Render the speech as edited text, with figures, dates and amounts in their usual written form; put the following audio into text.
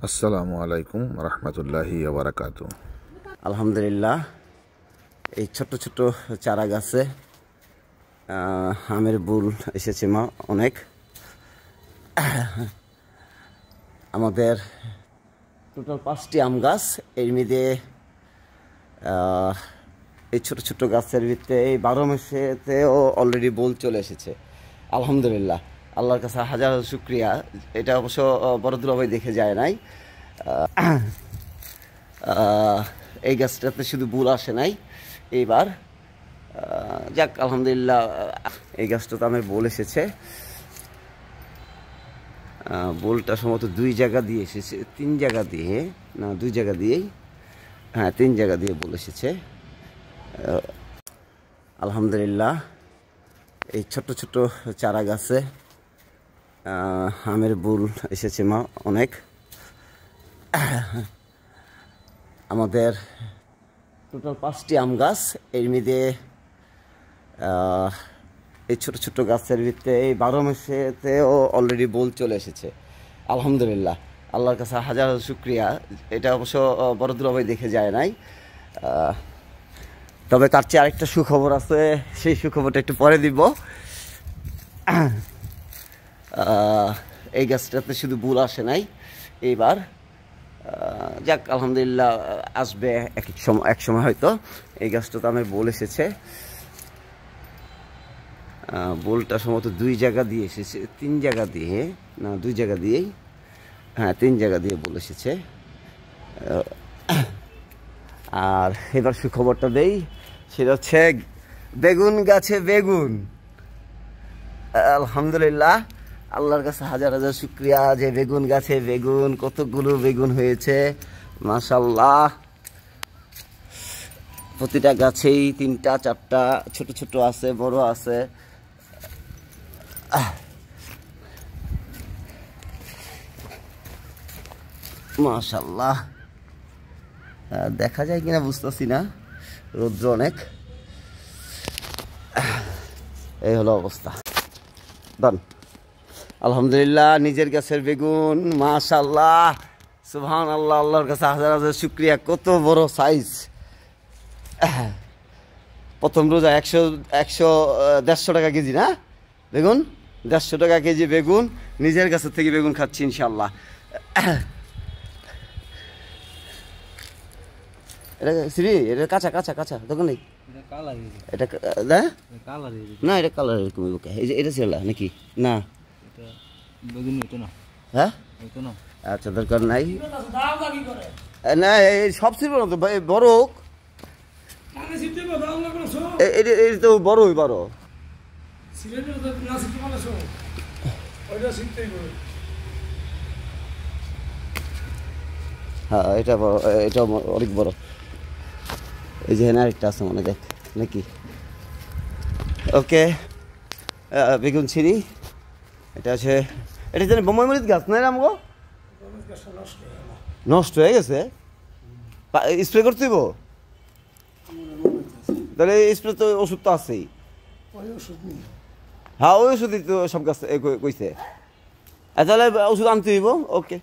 আসসালামু আলাইকুম রহমতুল্লাহি ওয়া বারাকাতুহু। আলহামদুলিল্লাহ, এই ছোট ছোট চারা গাছে আমের বুল এসেছে অনেক। আমাদের টোটাল 5টি আম গাছ, এর মধ্যে এই ছোট ছোট গাছের ভিতরে এই 12 মাসেতেও অলরেডি বুল চলে এসেছে। আলহামদুলিল্লাহ, আল্লাহর কাছে হাজার শুকরিয়া। এটা অবশ্য বড় দুলাভাই দেখে যায় নাই। এই গাছটাতে শুধু বুল আসে নাই এইবার, যাক আলহামদুলিল্লাহ। এই গাছটাতে আমার বুল এসেছে। বুলটা সম্ভবত 2 জায়গা দিয়ে এসেছে, 3 জায়গা দিয়ে, না 2 জায়গা দিয়েই, হ্যাঁ 3 জায়গা দিয়ে বুল এসেছে। আলহামদুলিল্লাহ, এই ছোট ছোট চারা গাছে আমের বুল এসেছে অনেক। আমাদের টোটাল 5টি আম গাছ, এর মধ্যে এই ছোট ছোট গাছের ভিতরে এই 12 মাসেতেও অলরেডি বুল চলে এসেছে। আলহামদুলিল্লাহ, আল্লাহর কাছে হাজার শুকরিয়া। এটা অবশ্য বড় দুলাভাই দেখে যায় নাই। তবে তার চেয়ে আরেকটা সুখবর আছে, সেই সুখবরটা একটু পরে দিব। এই গাছটাতে শুধু বুল আসে নাই এইবার, যাক আলহামদুলিল্লাহ। আসবে এক সময় হয়তো। এই গাছটাতে আমার বুল এসেছে। বুলটা সম্ভবত 2 জায়গা দিয়ে এসেছে, 3 জায়গা দিয়ে, না 2 জায়গা দিয়েই, হ্যাঁ 3 জায়গা দিয়ে বুল এসেছে। আর এবার সুখবরটা দেই, সেটা হচ্ছে বেগুন গাছে বেগুন। আলহামদুলিল্লাহ, আল্লাহর কাছে হাজার হাজার শুকরিয়া যে বেগুন গাছে বেগুন, কতগুলো বেগুন হয়েছে মাশাআল্লাহ। প্রতিটা গাছেই 3টা 4টা ছোট ছোট আছে, বড় আছে। মাশাআল্লাহ, দেখা যায় কিনা বুঝতেছি না, রৌদ্র অনেক। এই হলো অবস্থা। ডান। আলহামদুলিল্লাহ, নিজের গাছের বেগুন মাশাআল্লাহ, সুবহানাল্লাহ। আল্লাহর কাছে হাজার হাজার শুকরিয়া। কত বড় সাইজ! প্রথম রোজা 150 টাকা কেজি না বেগুন, 150 টাকা কেজি বেগুন। নিজের গাছের থেকে বেগুন খাচ্ছি ইনশাআল্লাহ। এটা শ্রী, এটা কাঁচা কাঁচা কাঁচা দোকান নেই, এটা না, এটা কালার এরকম। এই যে এটা ছিল নাকি না, হ্যাঁ আচ্ছা দরকার নাই। না এই সব ছিল না তো, বড় হোক, এটা তো বড়ই বড়। হ্যাঁ এটা বড়, এটা অনেক বড়। এই যে আরেকটা আছে মনে, দেখ নাকি। ওকে, বেগুন ছিঁড়ি। এটা আছে, এটা জানি বোম্বাইমরিচ গাছ না আমগো, নষ্ট হয়ে গেছে। স্প্রে করতে হইব তাহলে, স্প্রে তো ওষুধ তো আছেই। হ্যাঁ ওই ওষুধই তো সব গাছ কইছে। তাহলে ওষুধ আনতে হইব। ওকে।